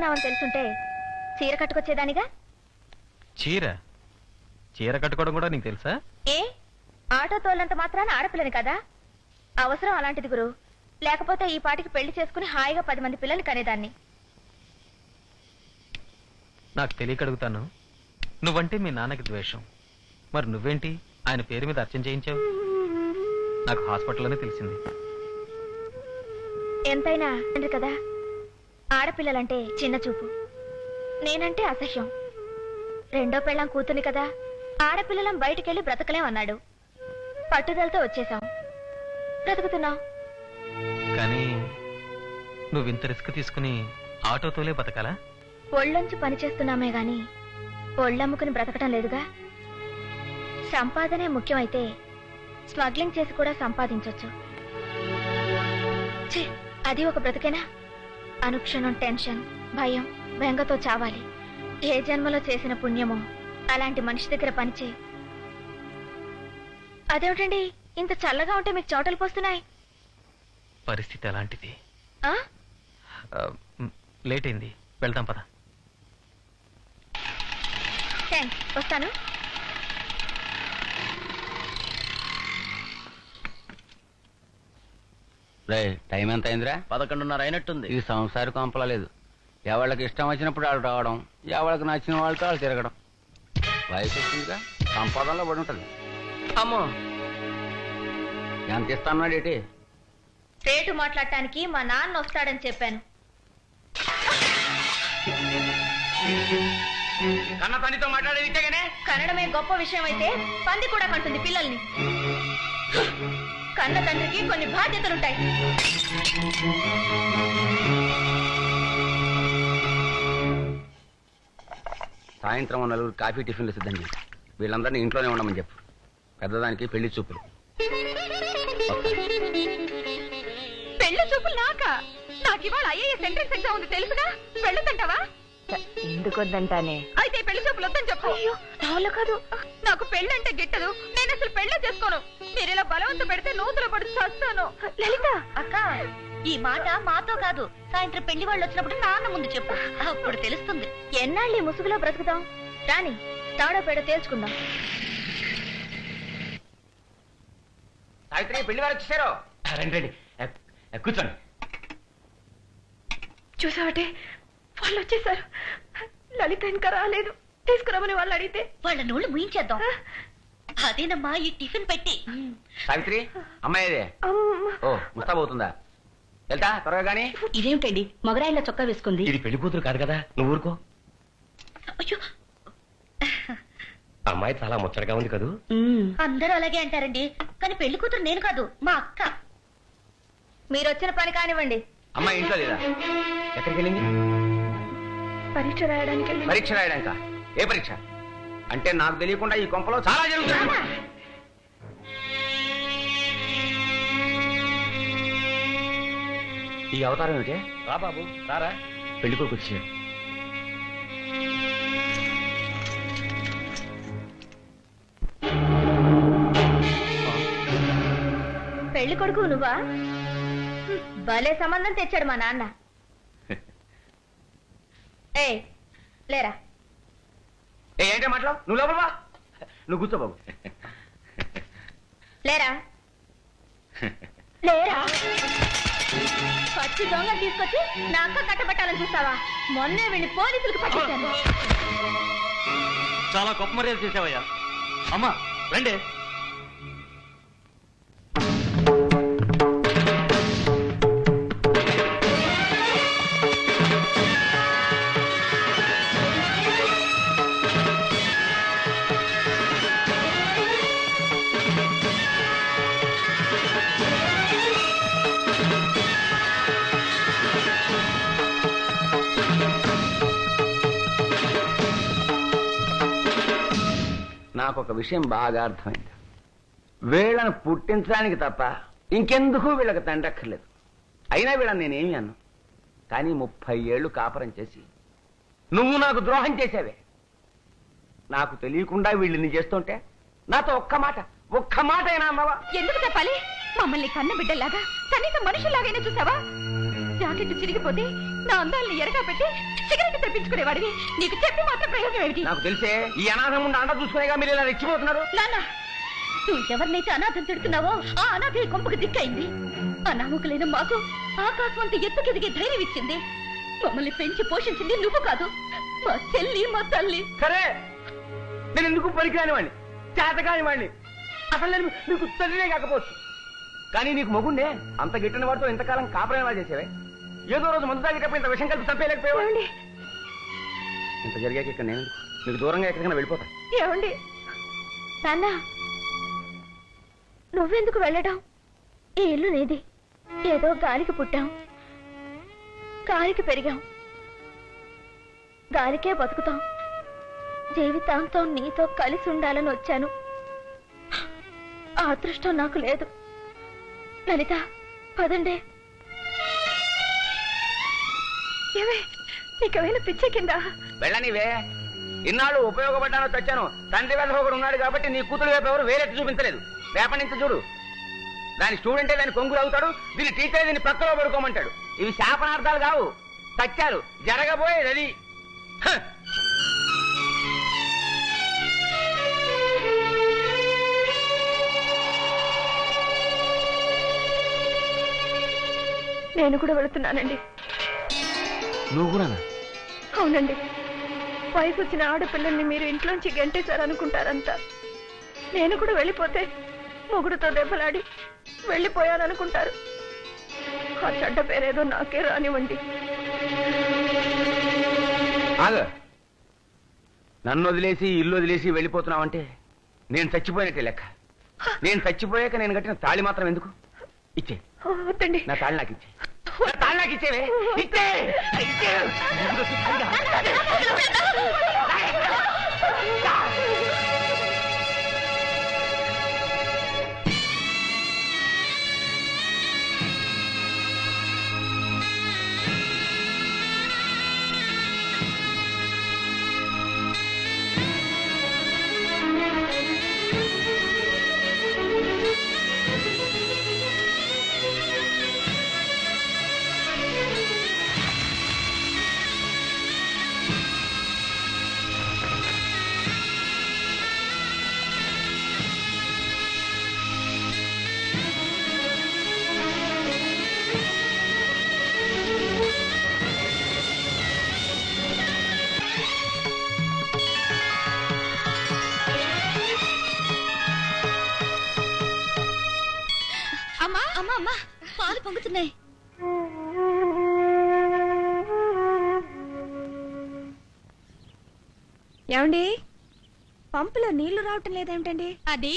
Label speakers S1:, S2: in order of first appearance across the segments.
S1: వస్తున్నావని తెలుసుంటే చీర కట్టుకొచ్చేదానిగా.
S2: చీర చీర కట్టుకోవడం కూడా నీకు తెలుసా?
S1: ఏ ఆటో తోలంత మాత్రాన ఆడపిల్లని కదా. అవసరం అలాంటిది గురు. లేకపోతే ఈ పాటికి పెళ్లి చేసుకుని హాయిగా 10 మంది పిల్లల్ని కనేదాన్ని.
S2: నాకు తెలియక అడుగుతాను, నువ్వంటే మీ నాన్నకి ద్వేషం, మరి నువ్వేంటి ఆయన పేరు మీద అర్చన చేయించావు? నాకు హాస్పిటల్లోనే తెలిసింది.
S1: ఎంతైనా తండ్రి కదా, ఆడపిల్లలంటే చిన్న చూపు, నేనంటే అసహ్యం. రెండో పెళ్ళాం కూతుని కదా, ఆడపిల్లలం బయటికెళ్ళి బ్రతకలేం అన్నాడు. పట్టుదలతో వచ్చేసాం, బ్రతుకుతున్నాం.
S2: కానీ నువ్వు ఇంత రిస్క్ తీసుకుని ఆటోతోలే బతకాలా?
S1: ఒళ్ళొంచి పనిచేస్తున్నామే గాని ఒళ్ళమ్ముకుని బ్రతకటం లేదుగా. సంపాదనే ముఖ్యమైతే స్మగ్లింగ్ చేసి కూడా సంపాదించొచ్చు. అది ఒక బ్రతికేనా? అనుక్షణం టెన్షన్, భయం, బెంగతో చావాలి. ఏ జన్మలో చేసిన పుణ్యమో అలాంటి మనిషి దగ్గర పనిచేయి. అదేమిటండి ఇంత చల్లగా ఉంటే మీకు చోటలు పోస్తున్నాయి?
S2: పరిస్థితి అలాంటిది. లేట్ అయింది, వెళ్దాం పద.
S1: వస్తాను.
S3: టైం ఎంత అయిందిరా?
S4: 11:30 అయినట్టుంది.
S3: ఇది సంసారి కొంపలేదు. ఎవళ్ళకి ఇష్టం వచ్చినప్పుడు వాళ్ళు రావడం, ఎవరికి నచ్చిన వాళ్ళతో వాళ్ళు తిరగడం. వయసు వచ్చిందిగా, సంపాదనలో పడి ఉంటుంది.
S4: అమ్మో,
S3: ఎంత ఇస్తాన్నాడు ఏంటి?
S1: రేటు మాట్లాడటానికి మా నాన్న వస్తాడని చెప్పాను.
S3: కన్న తల్లితో మాట్లాడేదిగానే
S1: కన్నడమే గొప్ప విషయం అయితే పంది కూడా కంటుంది పిల్లల్ని. కన్న తండ్రికి కొన్ని బాధ్యతలుంటాయి.
S3: సాయంత్రం 4 కాఫీ టిఫిన్లు సిద్ధం చేసి వీళ్ళందరినీ ఇంట్లోనే ఉండమని చెప్పు. పెద్దదానికి పెళ్లి చూపులు.
S1: పెళ్లి చూపులు నాకా? నాకు ఇవాళ ఐఏఎస్ ఎంట్రన్స్ ఎగ్జామ్ ఉంది తెలుసుగా. వెళ్ళొద్దంటావా?
S5: ఎందుకు వద్దంటానే?
S1: అయితే పెళ్లి చూపులు వద్దని చెప్పు. నాలో కాదు, నాకు పెళ్లి అంటే గిట్టదు. నేను అసలు పెళ్లి చేసుకోను. మీరు ఇలా బలవంత పెడితే నూతులు పడి చస్తాను. లలిత అక్క, ఈ మాట మాతో కాదు, సాయంత్రం పెళ్లి వాళ్ళు వచ్చినప్పుడు నాన్న ముందు చెప్పు, అప్పుడు తెలుస్తుంది. ఎన్నాళ్ళు ఈ ముసుగులో బ్రతుకుతాం? రాని తాడో పేడో తేల్చుకుందాం.
S3: సావిత్రి, పెళ్లి వారు వచ్చేసారు. రండి రండి, కూర్చోండి.
S5: చూసావటే, వాళ్ళు వచ్చేసారు. లలిత ఇంకా రాలేదు. తీసుకురామని వాళ్ళు అడిగితే
S1: వాళ్ళ నోళ్ళు ముయించేద్దాం. అదేనమ్మా ఈ టిఫిన్ పెట్టి.
S3: సావిత్రి, అమ్మాయిదే. ఓ, ముస్తాబవుతుందా? వెళ్తా త్వరగా. గానీ
S5: ఇదేమిటండి మొగరాయిలో చొక్కా వేసుకుంది?
S3: ఇది పెళ్లి కూతురు కాదు కదా, నువ్వు ఊరుకో.
S1: అయ్యో,
S3: అమ్మాయి చాలా ముచ్చటగా ఉంది కదూ.
S1: అందరూ అలాగే అంటారండి, కానీ పెళ్లి కూతురు నేను కాదు, మా అక్క. మీరు వచ్చిన పని కానివ్వండి.
S3: అమ్మాయి ఇంట్లో లేదా? ఎక్కడికి వెళ్ళింది?
S5: పరీక్ష రాయడానికి.
S3: పరీక్ష రాయడానిక? ఏ పరీక్ష? అంటే నాకు తెలియకుండా ఈ కొంపలో చాలా జరుగుతుంది. ఈ అవతారం ఏమిటి?
S4: రా బాబు, రారా.
S3: పెళ్లి కొడుకు వచ్చాడు.
S1: పెళ్లి కొడుకు నువ్వా? భలే సంబంధం తెచ్చాడు మా నాన్న. ఏ లేరా?
S3: ఏంటే మాట్లాడు? నువ్వు లోపల బా. నువ్వు కూర్చో బాబు.
S1: లేరా లేరా? పచ్చి దొంగ తీసుకొచ్చి నా అక్క కట్టబెట్టాలని చూస్తావా? మొన్నే వీడిని పోలీసులకు పట్టించాను.
S4: చాలా గొప్ప మర్యాద చేసావయ్యా. అమ్మా రండి.
S3: నాకు ఒక విషయం బాగా అర్థమైంది. వీళ్ళని పుట్టించడానికి తప్ప ఇంకెందుకు వీళ్ళకి తండ్రక్కర్లేదు. అయినా వీళ్ళని నేనేమి అన్నాను. కానీ 30 ఏళ్ళు కాపురం చేసి నువ్వు నాకు ద్రోహం చేసావే. నాకు తెలియకుండా వీళ్ళని చేస్తుంటే నాతో ఒక్క మాట అయినా అన్నావా?
S1: ఎందుకు చెప్పాలి? మమ్మల్ని కన్న బిడ్డలాగా కనీసం మనుషుల్లాగైనా చూసావా?
S5: జాకెట్ చిరిగిపోతే నా అందాల్ని ఎరగా పెట్టి సిగరెట్ తెప్పించుకునేవాడివి. నీకు చెప్పి మాత్రం ప్రయోజనం ఏమిటి?
S3: నాకు తెలిసే ఈ అనాథం ఉండి అండ చూసుకునేగా మీరు ఇలా రెచ్చిపోతున్నారు.
S5: నాన్న, నువ్వు ఎవరినైతే అనాథం తిడుతున్నావో ఆ అనాథ ఈ కొంపకు దిక్కైంది. అనామకులైన మాకు ఆకాశం అంత ఎత్తుకెదిగే ధైర్యం ఇచ్చింది. మమ్మల్ని పెంచి పోషించింది నువ్వు కాదు, మా చెల్లి, మా తల్లి.
S3: సరే, నేను ఎందుకు పనికిరాని వాడిని, చేతకాని వాడిని, అసలు నేను నీకు తల్లినే కాకపోవచ్చు. కానీ నీకు మొగుండే అంత గిట్టిన వాడితో ఇంతకాలం కాపురం ఎలా చేసేవే? ఏదో రోజు మందు తాగేటప్పుడు ఇంత విషయం కలిపి చంపేయలేకపోయావా? ఇంత జరిగాక ఇక్కడ నేను నీకు దూరంగా ఎక్కడికైనా వెళ్ళిపోతా.
S5: ఏమండి నాన్న, నువ్వెందుకు వెళ్ళడం? ఈ ఇల్లు నీది. ఏదో గాలికి పుట్టాం, గాలికి పెరిగాం, గాలికే బతుకుతాం. జీవితాంతం నీతో కలిసి ఉండాలని వచ్చాను. ఆ అదృష్టం నాకు లేదు. లలిత, పదండి. ఏమే, నీకేమైనా పిచ్చే కింద?
S3: వెళ్ళనివే, ఇన్నాళ్ళు ఉపయోగపడ్డానో తెచ్చాను. తండ్రి వేద ఒకడు ఉన్నాడు కాబట్టి నీ కూతురు వైపు ఎవరు వేరెత్తి చూపించలేదు. రేపటి నుంచి చూడు, దాని స్టూడెంటే దాని కొంగులు అవుతాడు, దీని టీచర్ దీన్ని ప్రక్కలో పడుకోమంటాడు. ఇవి శాపనార్థాలు కావు, సత్యాలు. జరగబోయేది అది.
S5: నేను కూడా వెళుతున్నానండి.
S3: నువ్వు కూడా?
S5: అవునండి. వయసు వచ్చిన ఆడపిల్లల్ని మీరు ఇంట్లోంచి గంటేశారనుకుంటారంతా. నేను కూడా వెళ్ళిపోతే మొగుడుతో దెబ్బలాడి వెళ్ళిపోయాననుకుంటారు. ఆ చెడ్డ పేరేదో నాకే రానివ్వండి.
S3: ఆగు, నన్ను వదిలేసి ఇల్లు వదిలేసి వెళ్ళిపోతున్నావంటే నేను చచ్చిపోయినట్టే లెక్క. నేను చచ్చిపోయాక నేను కట్టిన తాళి మాత్రం ఎందుకు? ఇచ్చే.
S5: వద్దండి.
S3: నా తాళి నాకు ఇచ్చే. నా తాళి నాకు ఇచ్చేవే. ఇచ్చే.
S1: అమ్మా అమ్మా అమ్మా, పాలు పొంగుతున్నాయి.
S5: ఏమండి, పంపులో నీళ్లు రావటం లేదేమిటండి?
S1: అది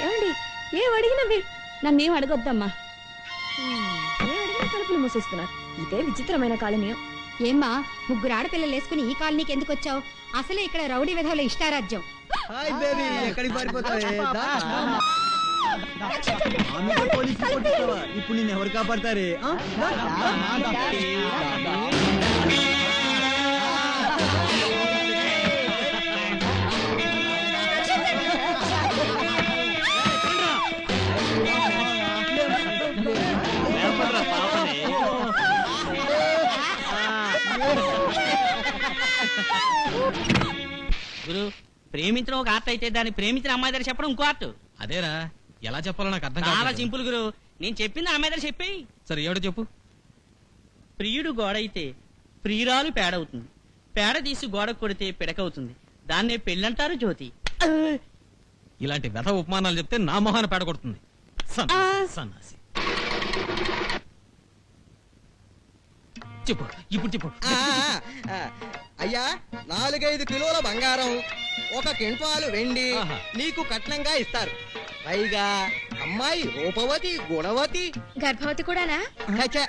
S5: ఏమండి, ఏం అడిగినా
S1: నన్నేం అడగొద్దమ్మా.
S5: ఏం అడిగినా తలుపులు మూసేస్తున్నారు. ఇదే విచిత్రమైన కాలనీయం.
S1: ఏమ్మా, ముగ్గురు ఆడపిల్లలు వేసుకుని ఈ కాలనీకి ఎందుకు వచ్చావు? అసలే ఇక్కడ రౌడీ విధవుల ఇష్టారాజ్యం.
S6: హాయ్ బేబీ, ఎక్కడికి పారిపోతావే? పోలీసు కొట్టిస్తావా? ఇప్పుడు నేను ఎవరు కాపాడతారే?
S4: గురు, ప్రేమించడం ఒక ఆర్ట్ అయితే దాన్ని ప్రేమించిన అమ్మాయి దగ్గర చెప్పడం ఇంకో ఆర్ట్.
S2: అదేరా, ఎలా చెప్పాలో నాకు అర్థం
S4: చాలా
S2: కాదు.
S4: సింపుల్ గురు. నేను చెప్పింది అమ్మాయి దగ్గర చెప్పేయి.
S2: సరే, ఎవడో చెప్పు.
S4: ప్రియుడు గోడ అయితే ప్రియురాలు పేడవుతుంది. పేడ తీసి గోడ కొడితే పిడకవుతుంది. దాన్నే పెళ్ళంటారు జ్యోతి.
S2: ఇలాంటి వ్యథ ఉపమానాలు చెప్తే నా మొహాన పేడగొడుతుంది. సన్నాసి. చెప్పు, ఇప్పుడు చెప్పు.
S6: అయ్యా, 4-5 కిలోల బంగారం, 1 క్వింటాలు వెండి
S2: ఆహా.
S6: నీకు కట్నంగా ఇస్తారు. పైగా అమ్మాయి రూపవతి, గుణవతి,
S1: గర్భవతి కూడానా?
S6: ఛ,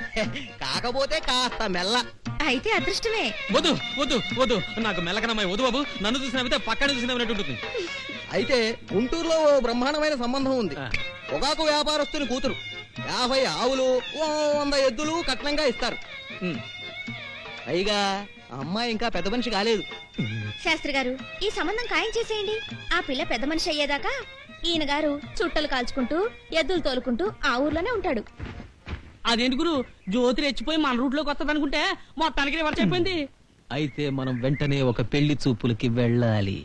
S6: కాకపోతే కాస్త మెల్ల.
S1: అయితే అదృష్టమే.
S2: వద్దు వద్దు వద్దు, నాకు మెల్లకనమ్మాయి వద్దు బాబు. నన్ను చూసినవితే పక్కన చూసినట్టు ఉంటుంది.
S6: అయితే గుంటూరులో ఓ బ్రహ్మాండమైన సంబంధం ఉంది.
S2: ఆ.
S6: పొగాకు వ్యాపారస్తుని కూతురు, 50 ఆవులు, 100 ఎద్దులు కట్నంగా ఇస్తారు.
S2: ఉమ్.
S6: పైగా ఆ అమ్మాయి ఇంకా పెద్ద మనిషి కాలేదు.
S5: శాస్త్రి గారు ఈ సంబంధం ఖాయం చేసేయండి. ఆ పిల్ల పెద్ద మనిషి అయ్యేదాకా ఈయన గారు చుట్టలు కాల్చుకుంటూ ఎద్దులు తోలుకుంటూ ఆ ఊర్లోనే ఉంటాడు.
S4: అదేంటి గురు, జ్యోతి రెచ్చిపోయి మన రూట్లోకి వస్తుంది అనుకుంటే మొత్తానికి రివర్స్ అయిపోయింది.
S2: అయితే మనం వెంటనే ఒక పెళ్లి చూపులకి వెళ్ళాలి.